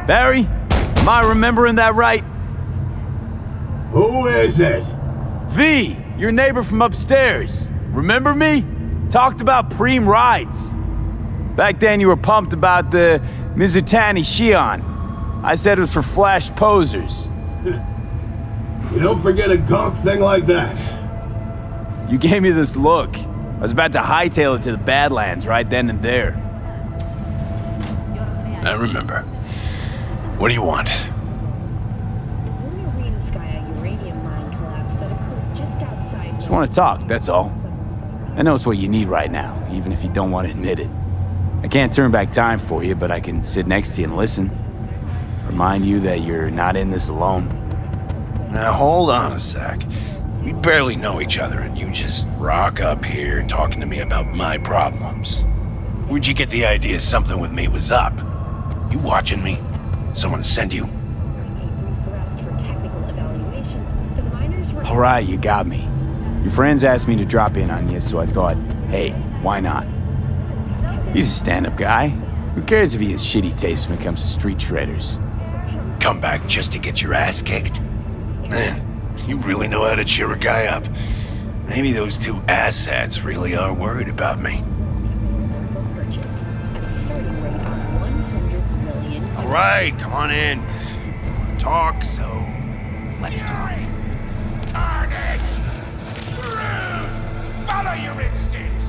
Barry, am I remembering that right? Who is it? V, your neighbor from upstairs. Remember me? Talked about preem rides. Back then you were pumped about the Mizutani Shion. I said it was for flash posers. You don't forget a gonk thing like that. You gave me this look. I was about to hightail it to the Badlands right then and there. I remember. What do you want? Just want to talk, that's all. I know it's what you need right now, even if you don't want to admit it. I can't turn back time for you, but I can sit next to you and listen. Remind you that you're not in this alone. Now hold on a sec. We barely know each other and you just rock up here talking to me about my problems. Where'd you get the idea something with me was up? You watching me? Someone send you? All right, you got me. Your friends asked me to drop in on you, so I thought, hey, why not? He's a stand-up guy. Who cares if he has shitty taste when it comes to street shredders? Come back just to get your ass kicked? Man, you really know how to cheer a guy up. Maybe those two asshats really are worried about me. All right, come on in. Talk, so let's talk. Carnage! Follow your instincts!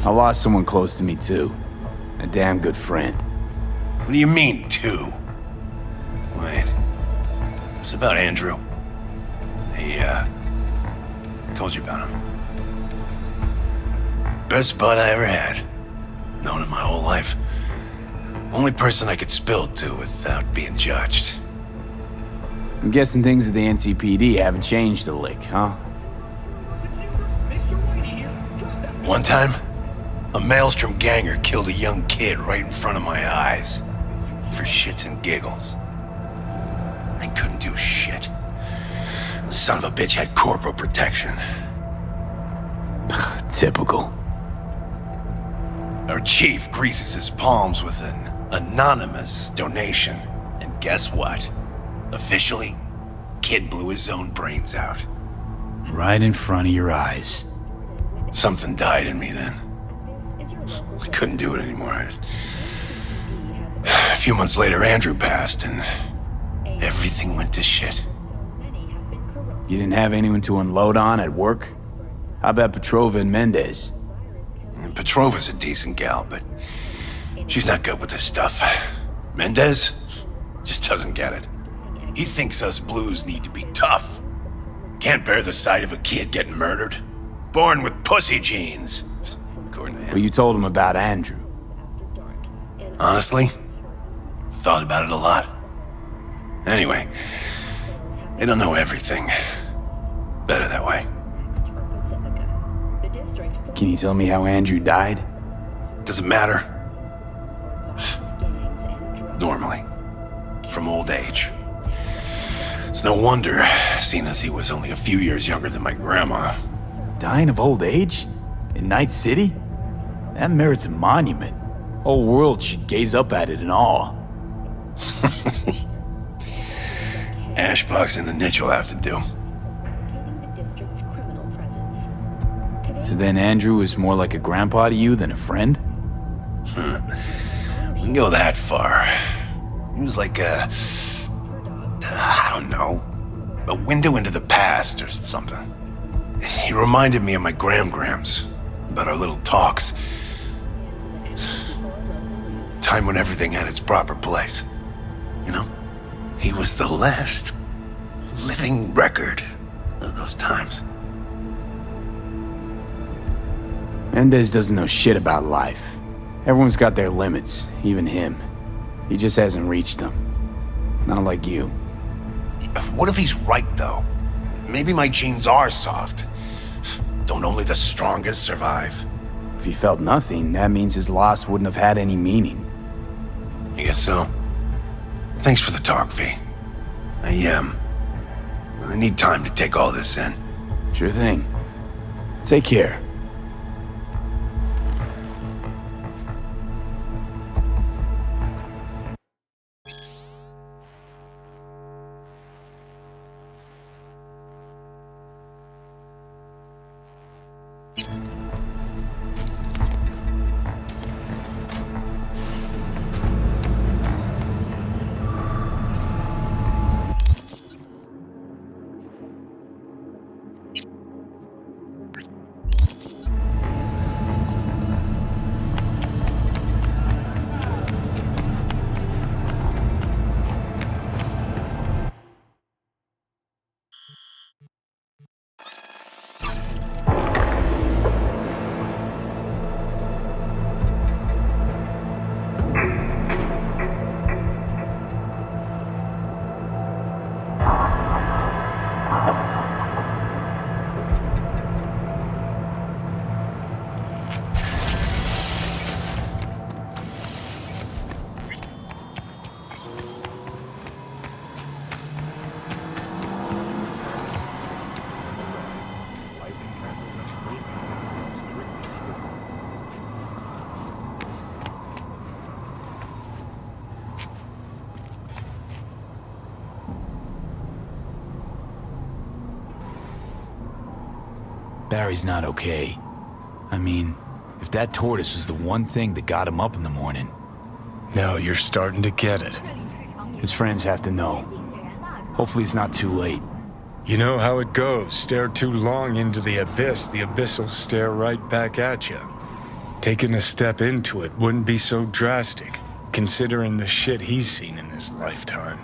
I lost someone close to me, too. A damn good friend. What do you mean, two? Wait. This about Andrew? I told you about him. Best bud I ever had. Known him my whole life. Only person I could spill it to without being judged. I'm guessing things at the NCPD haven't changed a lick, huh? One time, a Maelstrom ganger killed a young kid right in front of my eyes. For shits and giggles. I couldn't do shit. The son of a bitch had Corpo protection. Typical. Our chief greases his palms with an anonymous donation. And guess what? Officially, kid blew his own brains out. Right in front of your eyes. Something died in me then. I couldn't do it anymore. few months later, Andrew passed, and everything went to shit. You didn't have anyone to unload on at work? How about Petrova and Mendez? And Petrova's a decent gal, but she's not good with this stuff. Mendez just doesn't get it. He thinks us blues need to be tough. Can't bear the sight of a kid getting murdered. Born with pussy genes, according to him. But you told him about Andrew. Honestly, thought about it a lot. Anyway, they don't know everything. Better that way. Can you tell me how Andrew died? Doesn't matter. Normally. From old age. It's no wonder, seeing as he was only a few years younger than my grandma. Dying of old age? In Night City? That merits a monument. Whole world should gaze up at it in awe. Ashbox and the niche will have to do. So then Andrew was more like a grandpa to you than a friend? We can go that far. He was like I don't know, a window into the past or something. He reminded me of my grams about our little talks. Time when everything had its proper place. You know, he was the last living record of those times. Mendez doesn't know shit about life. Everyone's got their limits, even him. He just hasn't reached them. Not like you. What if he's right, though? Maybe my genes are soft. Don't only the strongest survive? If he felt nothing, that means his loss wouldn't have had any meaning. I guess so. Thanks for the talk, V. I need time to take all this in. Sure thing. Take care. Barry's not okay. I mean, if that tortoise was the one thing that got him up in the morning. Now you're starting to get it. His friends have to know. Hopefully it's not too late. You know how it goes. Stare too long into the abyss will stare right back at you. Taking a step into it wouldn't be so drastic, considering the shit he's seen in his lifetime.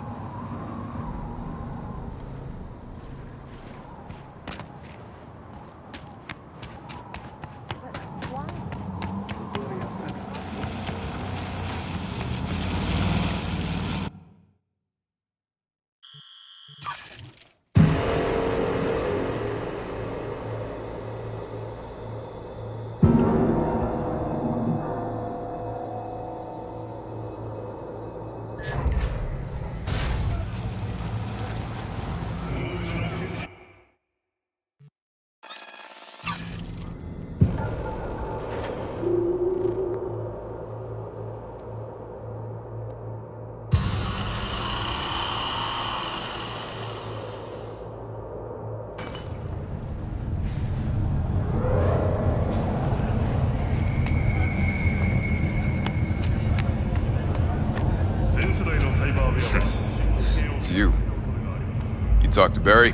talk to Barry?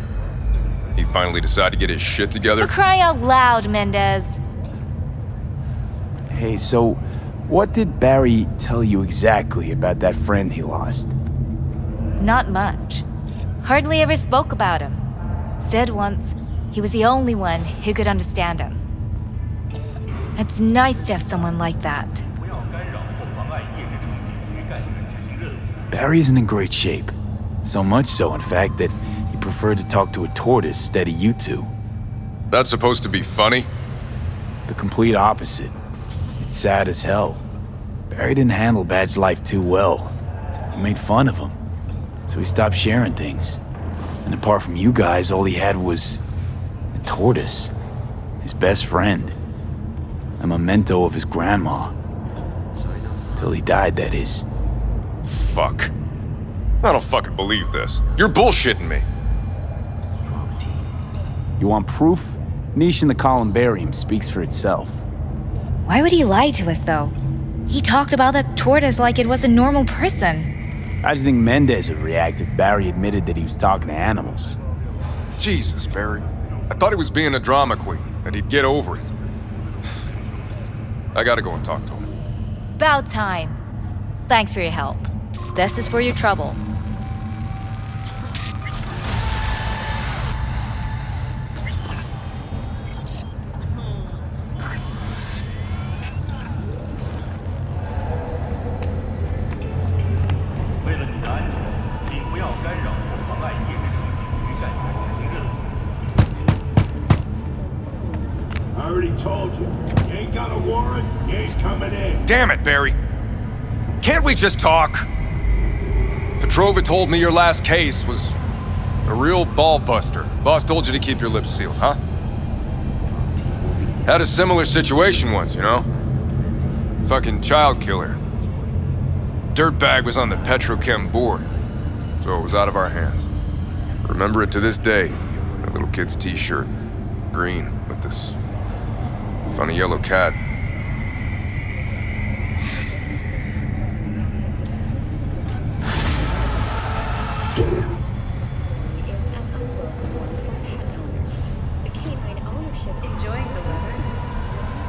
He finally decided to get his shit together? For crying out loud, Mendez. Hey, so what did Barry tell you exactly about that friend he lost? Not much. Hardly ever spoke about him. Said once he was the only one who could understand him. It's nice to have someone like that. Barry isn't in great shape. So much so, in fact, that he preferred to talk to a tortoise instead of you two. That's supposed to be funny? The complete opposite. It's sad as hell. Barry didn't handle Bad's life too well. He made fun of him. So he stopped sharing things. And apart from you guys, all he had was a tortoise. His best friend. A memento of his grandma. Till he died, that is. Fuck. I don't fucking believe this. You're bullshitting me. You want proof? Niche in the columbarium speaks for itself. Why would he lie to us, though? He talked about that tortoise like it was a normal person. How do you think Mendez would react if Barry admitted that he was talking to animals? Jesus, Barry. I thought he was being a drama queen, that he'd get over it. I gotta go and talk to him. About time. Thanks for your help. This is for your trouble. I already told you. You ain't got a warrant, you ain't coming in. Damn it, Barry. Can't we just talk? Petrova told me your last case was a real ball buster. Boss told you to keep your lips sealed, huh? Had a similar situation once, you know? Fucking child killer. Dirtbag was on the Petrochem board, so it was out of our hands. Remember it to this day. That little kid's t-shirt. Green, with this funny yellow cat. Enjoying the weather.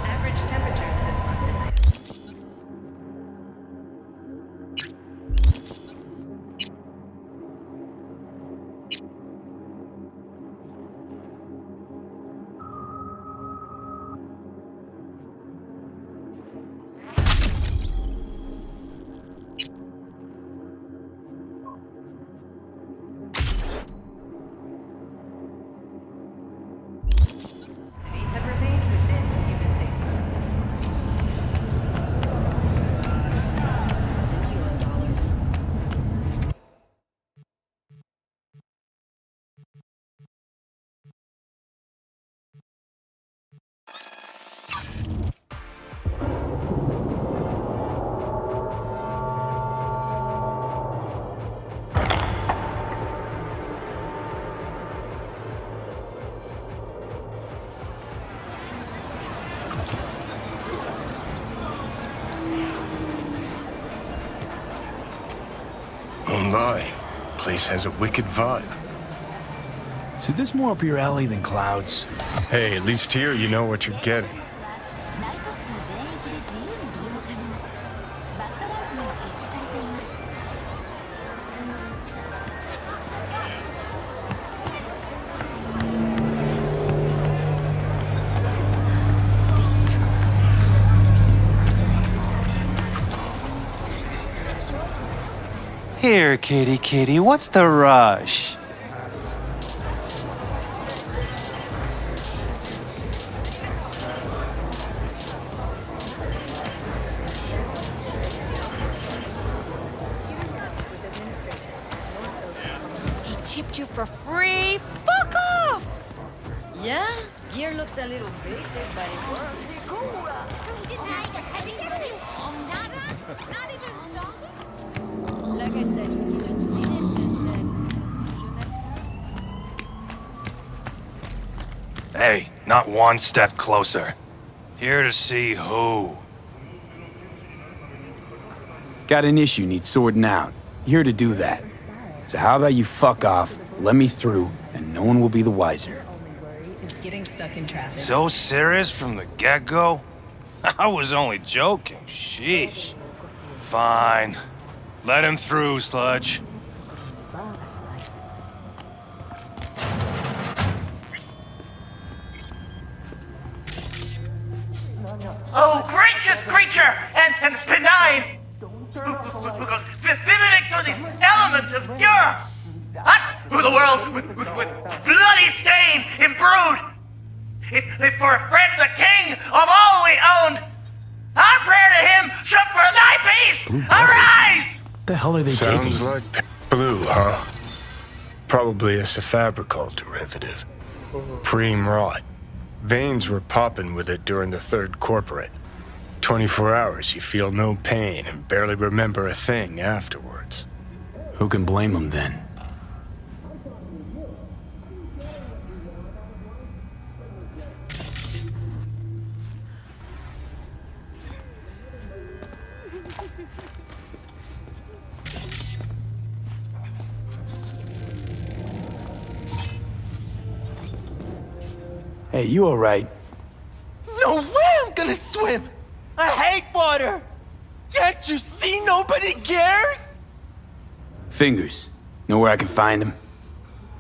Average temperatures this month. Have remained within human safety. Won't lie. Place has a wicked vibe. So this more up your alley than Clouds? Hey, at least here you know what you're getting. Here, kitty, what's the rush? He chipped you for free? Fuck off! Yeah, gear looks a little basic, but it works. Like I said, he just finished and said, see you next time. Hey, not one step closer. Here to see who. Got an issue needs sorting out. Here to do that. So how about you fuck off let me through, and no one will be the wiser. Is getting stuck in traffic. So serious from the get-go? I was only joking. Sheesh. Fine. Let him through, Sludge. Oh, gracious creature and benign! Visiting through the elements of pure! Us, who the world with bloody stain imbrued! If for a friend the king of all we owned, our prayer to him should for thy peace arise! What the hell are they Sounds taking? like blue, huh? Probably a Cyberpunk derivative. Preem rot. Veins were popping with it during the third corporate. 24 hours, you feel no pain and barely remember a thing afterwards. Who can blame them then? Hey, you alright? No way I'm gonna swim! I hate water! Can't you see nobody cares? Fingers. Know where I can find him?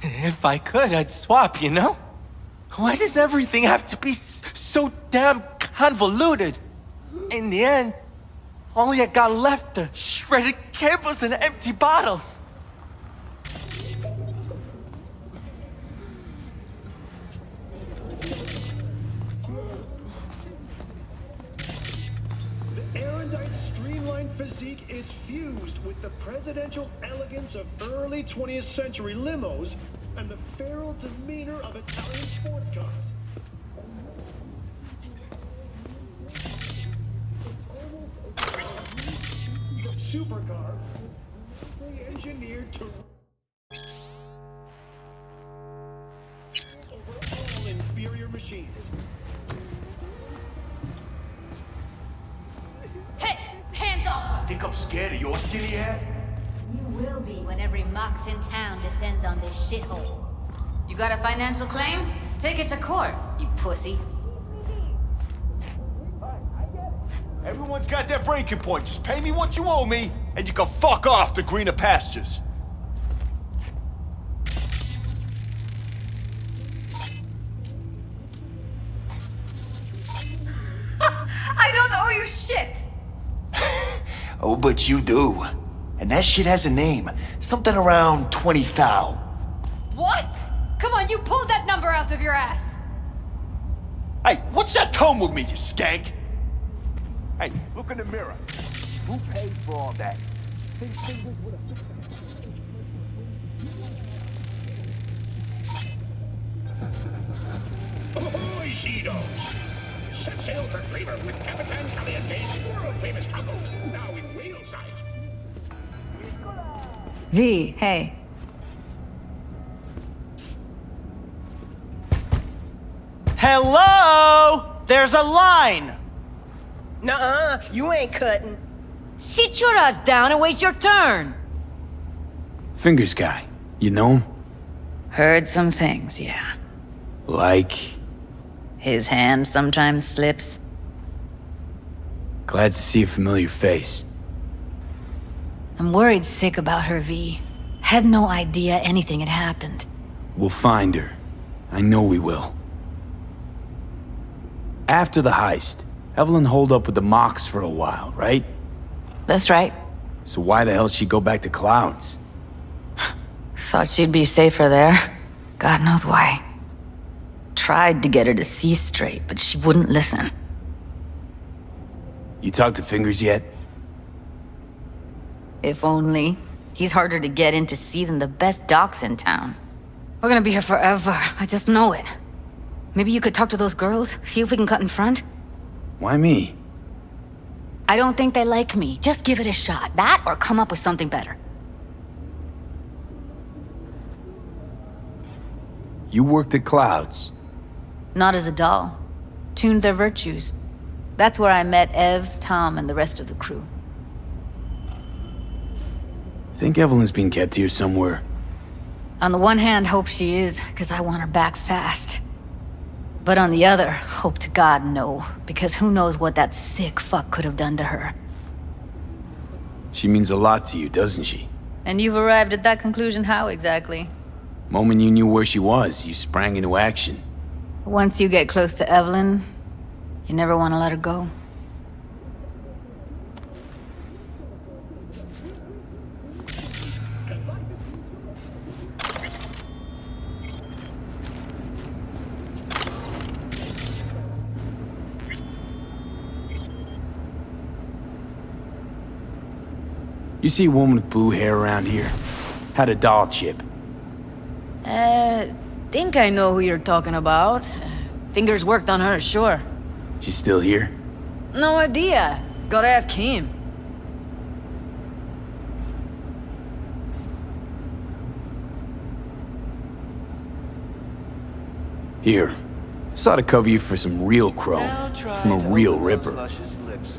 If I could, I'd swap, you know? Why does everything have to be so damn convoluted? In the end, all I got left are shredded cables and empty bottles. Erudite streamlined physique is fused with the presidential elegance of early 20th century limos and the feral demeanor of Italian sport cars. The supercar, engineered to over all inferior machines. Hey, hands off! Think I'm scared of your skinny ass? You will be when every mox in town descends on this shithole. You got a financial claim? Take it to court, you pussy. Everyone's got their breaking point. Just pay me what you owe me, and you can fuck off to greener pastures. I don't owe you shit! Oh, but you do. And that shit has a name. Something around 20 thou. What? Come on, you pulled that number out of your ass! Hey, what's that tone with me, you skank? Hey, look in the mirror. Who paid for all that? Ahoy, Cheetos! Set sail for flavor with Capitan Caliente's world-famous taco, now in real size. V, hey. Hello? There's a line! Nuh-uh, you ain't cutting. Sit your ass down and wait your turn! Fingers guy. You know him? Heard some things, yeah. Like... His hand sometimes slips. Glad to see a familiar face. I'm worried sick about her, V. Had no idea anything had happened. We'll find her. I know we will. After the heist, Evelyn holed up with the Mox for a while, right? That's right. So why the hell she go back to Clouds? Thought she'd be safer there. God knows why. Tried to get her to see straight, but she wouldn't listen. You talked to Fingers yet? If only. He's harder to get in to see than the best docs in town. We're gonna be here forever. I just know it. Maybe you could talk to those girls, see if we can cut in front? Why me? I don't think they like me. Just give it a shot. That or come up with something better. You worked at Clouds. Not as a doll. Tuned their virtues. That's where I met Ev, Tom, and the rest of the crew. Think Evelyn's being kept here somewhere. On the one hand, hope she is, because I want her back fast. But on the other, hope to God no, because who knows what that sick fuck could have done to her. She means a lot to you, doesn't she? And you've arrived at that conclusion how exactly? Moment you knew where she was, you sprang into action. Once you get close to Evelyn, you never want to let her go. You see a woman with blue hair around here? Had a doll chip. Think I know who you're talking about. Fingers worked on her, sure. She's still here? No idea. Gotta ask him. Here. This ought to cover you for some real chrome. From a real ripper.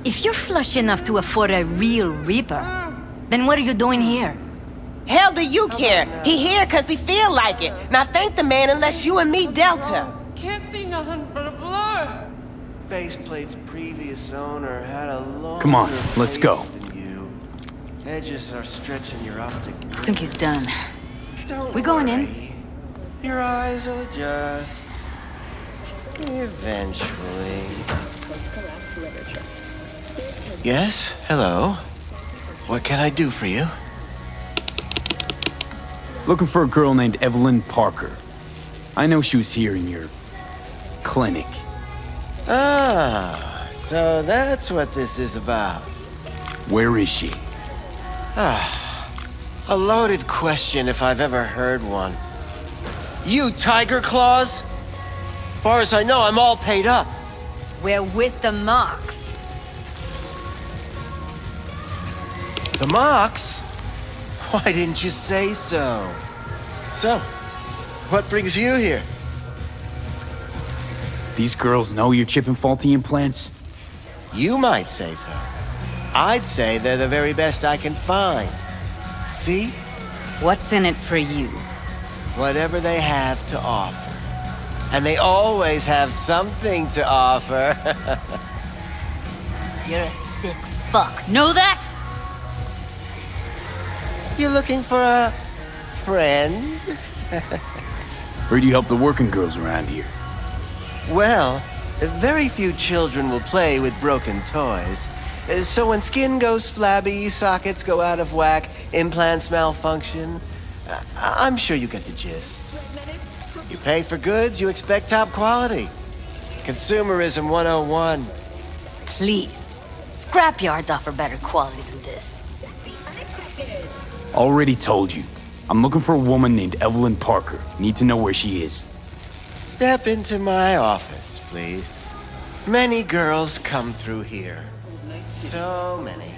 If you're flush enough to afford a real reaper, then what are you doing here? Hell do you care? He here cause he feel like it. Now thank the man unless you and me dealt him. Can't see nothing but a blur. Faceplate's previous owner had a long. Come on, let's go. Edges are stretching your optic. I think he's done. Don't We going worry. in? Your eyes will adjust. Eventually. Yes? Hello? What can I do for you? Looking for a girl named Evelyn Parker. I know she was here in your clinic. Ah, so that's what this is about. Where is she? Ah, a loaded question if I've ever heard one. You Tiger Claws? Far as I know, I'm all paid up. We're with the Mox. The Mox? Why didn't you say so? So, what brings you here? These girls know you're chipping faulty implants? You might say so. I'd say they're the very best I can find. See? What's in it for you? Whatever they have to offer. And they always have something to offer. You're a sick fuck. Know that? You looking for a friend? Heard you help the working girls around here. Well, very few children will play with broken toys. So when skin goes flabby, sockets go out of whack, implants malfunction, I'm sure you get the gist. You pay for goods, you expect top quality. Consumerism 101. Please. Scrapyards offer better quality than this. Already told you. I'm looking for a woman named Evelyn Parker. Need to know where she is. Step into my office, please. Many girls come through here. So many.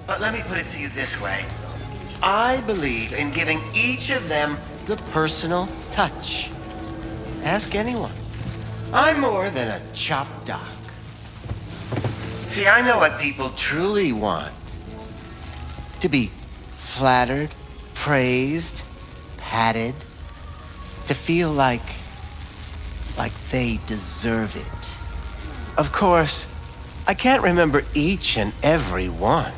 But let me put it to you this way. I believe in giving each of them the personal touch. Ask anyone. I'm more than a chop doc. See, I know what people truly want. To be flattered, praised, patted. To feel like they deserve it. Of course, I can't remember each and every one.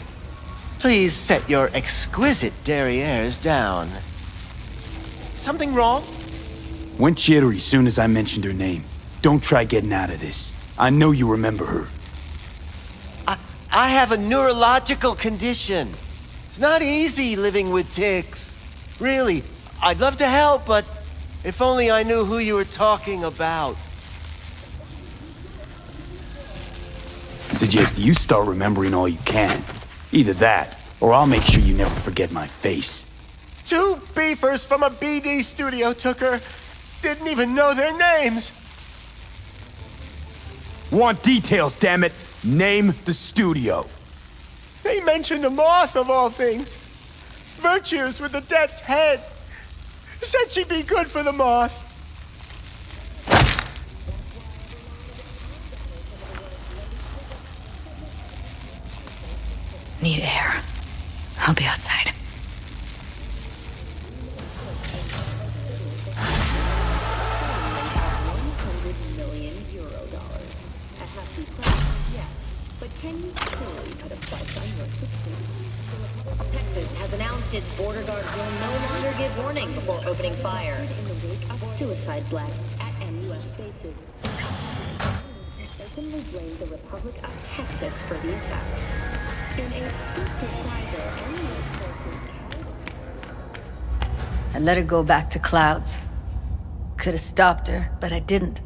Please set your exquisite derrieres down. Something wrong? Went jittery soon as I mentioned her name. Don't try getting out of this. I know you remember her. I have a neurological condition. It's not easy living with tics. Really, I'd love to help, but if only I knew who you were talking about. Suggest you start remembering all you can. Either that, or I'll make sure you never forget my face. 2 beefers from a BD studio took her. Didn't even know their names. Want details, damn it! Name the studio. They mentioned a moth of all things. Virtues with the death's head. Said she'd be good for the moth. Need air. I'll be outside. But can you truly put a price on your success? Texas has announced its border guards will no longer give warning before opening fire in the wake of suicide blasts at MUS bases. Openly blamed the Republic of Texas for the attacks. In a swift reprisal, MUS forces I let her go back to Clouds. Could have stopped her, but I didn't.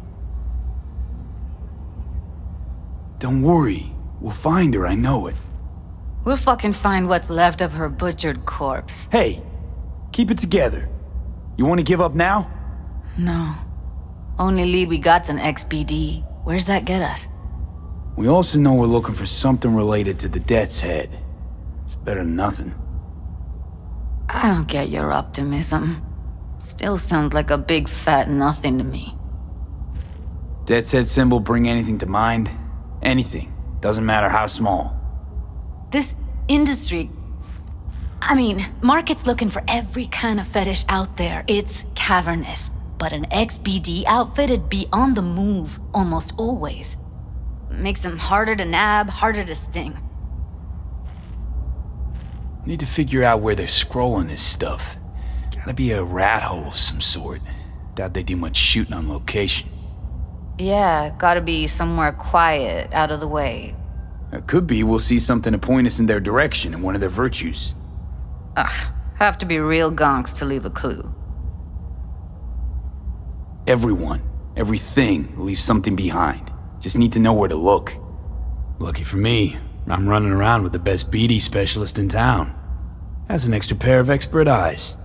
Don't worry. We'll find her, I know it. We'll fucking find what's left of her butchered corpse. Hey, keep it together. You want to give up now? No. Only lead we got's an XBD. Where's that get us? We also know we're looking for something related to the Death's Head. It's better than nothing. I don't get your optimism. Still sounds like a big fat nothing to me. Death's Head symbol bring anything to mind? Anything. Doesn't matter how small. This industry... I mean, market's looking for every kind of fetish out there. It's cavernous. But an XBD outfit'd be on the move almost always. Makes them harder to nab, harder to sting. Need to figure out where they're scrolling this stuff. Gotta be a rat hole of some sort. Doubt they do much shooting on location. Yeah, gotta be somewhere quiet, out of the way. It could be we'll see something to point us in their direction in one of their virtues. Ugh, have to be real gonks to leave a clue. Everyone, everything leaves something behind. Just need to know where to look. Lucky for me, I'm running around with the best BD specialist in town. Has an extra pair of expert eyes.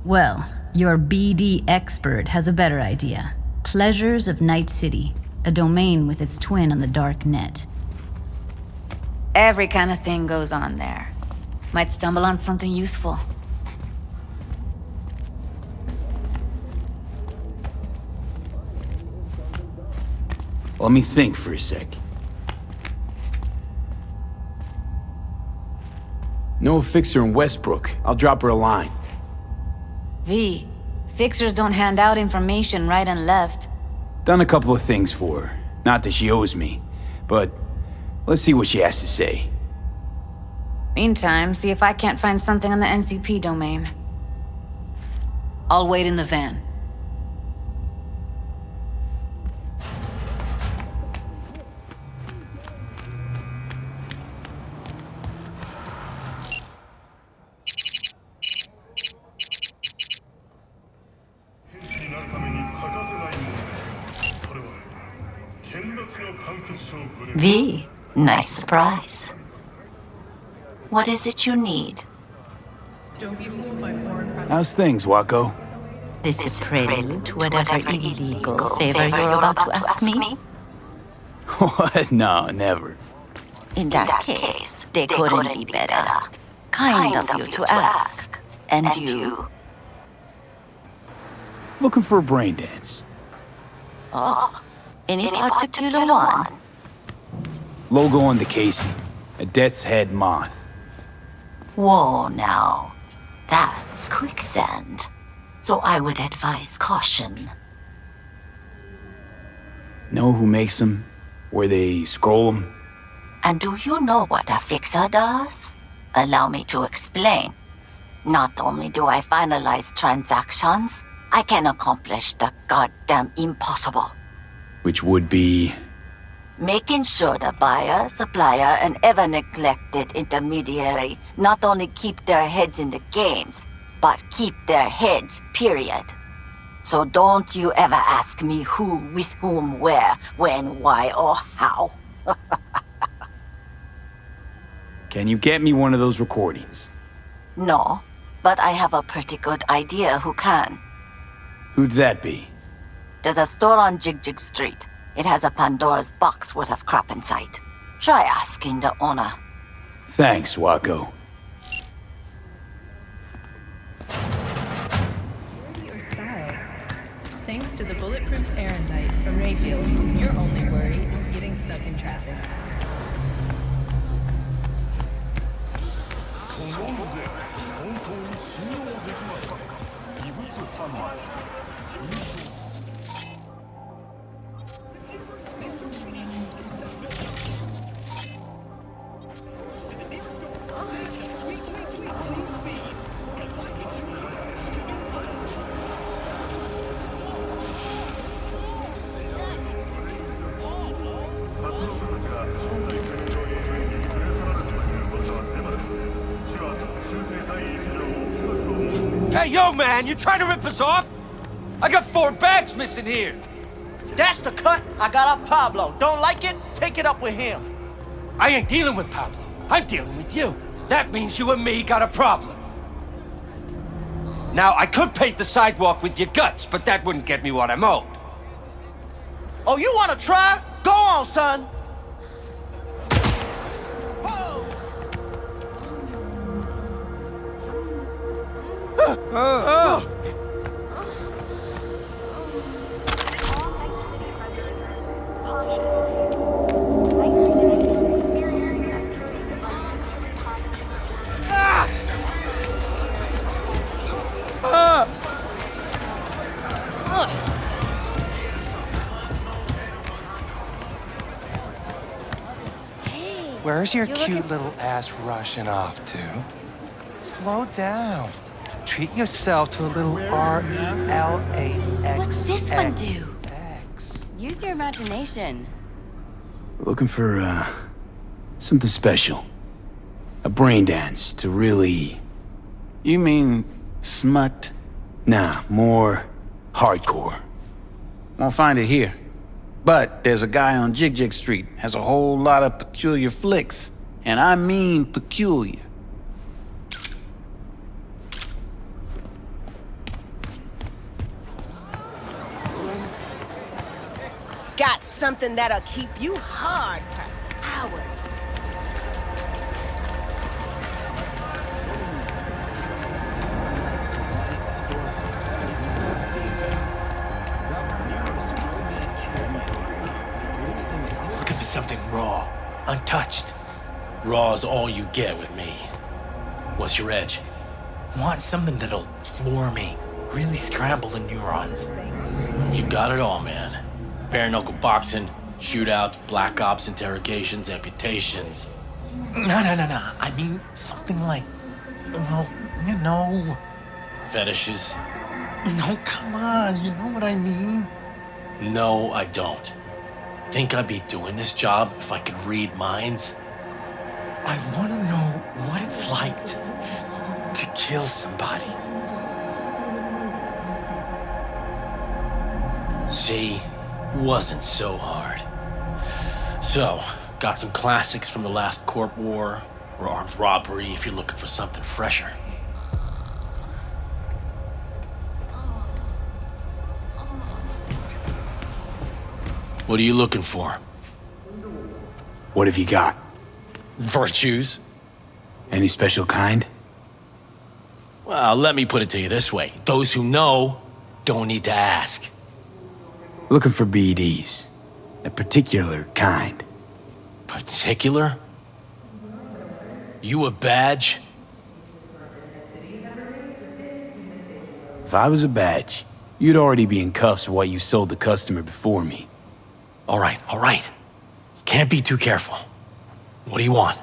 Well, your BD expert has a better idea. Pleasures of Night City, a domain with its twin on the dark net. Every kind of thing goes on there. Might stumble on something useful. Let me think for a sec. Know a fixer in Westbrook. I'll drop her a line. V, fixers don't hand out information right and left. Done a couple of things for her. Not that she owes me, but let's see what she has to say. Meantime, see if I can't find something on the NCP domain. I'll wait in the van. V, nice surprise. What is it you need? How's things, Wako? This is prelude to whatever illegal favor you're about to ask me? What? No, never. In that case, they couldn't be better. Kind of you to ask. And you? Looking for a brain dance. Oh, any particular one? Logo on the casing. A Death's Head moth. Whoa, now. That's quicksand. So I would advise caution. Know who makes them? Where they scroll them? And do you know what a fixer does? Allow me to explain. Not only do I finalize transactions, I can accomplish the goddamn impossible. Which would be... making sure the buyer, supplier, and ever-neglected intermediary not only keep their heads in the games, but keep their heads, period. So don't you ever ask me who, with whom, where, when, why, or how. Can you get me one of those recordings? No, but I have a pretty good idea who can. Who'd that be? There's a store on Jig Street. It has a Pandora's box worth of crap inside. Try asking the owner. Thanks, Wako. Thanks to the bulletproof Erendite from Rayfield, your only worry is getting stuck in traffic. Hey, yo, man, you trying to rip us off? I got 4 bags missing here. That's the cut I got off Pablo. Don't like it? Take it up with him. I ain't dealing with Pablo. I'm dealing with you. That means you and me got a problem. Now, I could paint the sidewalk with your guts, but that wouldn't get me what I'm owed. Oh, you wanna try? Go on, son. Where's your cute little ass rushing off to? Slow down. Treat yourself to a little RELAX. What's this one do? Use your imagination. Looking for, something special. A brain dance to really... You mean smut? Nah, more hardcore. Won't find it here. But there's a guy on Jig Jig Street, has a whole lot of peculiar flicks. And I mean peculiar. Got something that'll keep you hard for hours. Looking for something raw, untouched. Raw's all you get with me. What's your edge? Want something that'll floor me, really scramble the neurons. You got it all, man. Bare knuckle boxing, shootouts, black ops interrogations, amputations. No. I mean, something like, well, you know. Fetishes? No, come on, you know what I mean? No, I don't. Think I'd be doing this job if I could read minds? I want to know what it's like to kill somebody. See? Wasn't so hard. So, got some classics from the last Corp War, or armed robbery if you're looking for something fresher. What are you looking for? What have you got? Virtues. Any special kind? Well, let me put it to you this way. Those who know don't need to ask. Looking for BDs. A particular kind. Particular? You a badge? If I was a badge, you'd already be in cuffs for what you sold the customer before me. All right. Can't be too careful. What do you want?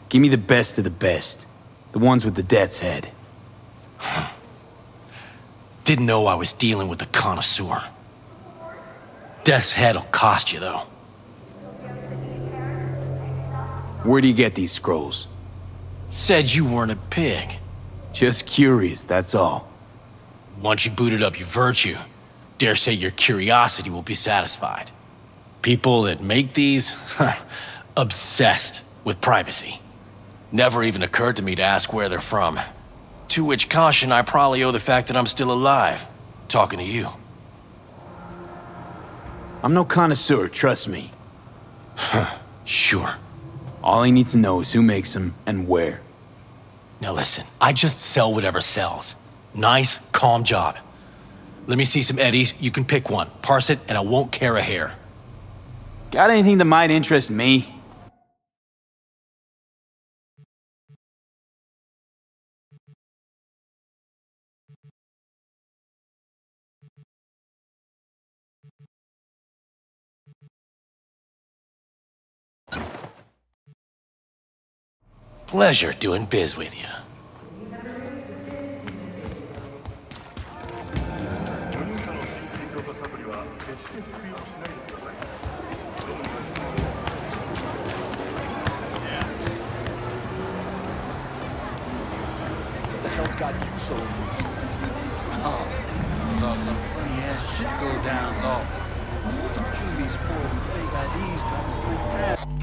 Give me the best of the best. The ones with the death's head. Didn't know I was dealing with a connoisseur. Death's head'll cost you, though. Where do you get these scrolls? Said you weren't a pig. Just curious, that's all. Once you booted up your virtue, dare say your curiosity will be satisfied. People that make these, obsessed with privacy. Never even occurred to me to ask where they're from. To which caution I probably owe the fact that I'm still alive, talking to you. I'm no connoisseur, trust me. Sure. All I need to know is who makes them and where. Now listen, I just sell whatever sells. Nice, calm job. Let me see some eddies, you can pick one, parse it, and I won't care a hair. Got anything that might interest me? Pleasure doing biz with you. What the hell's got you so amused? Oh, saw some funny ass shit go down, all. Some QV sporting fake IDs trying to slip past.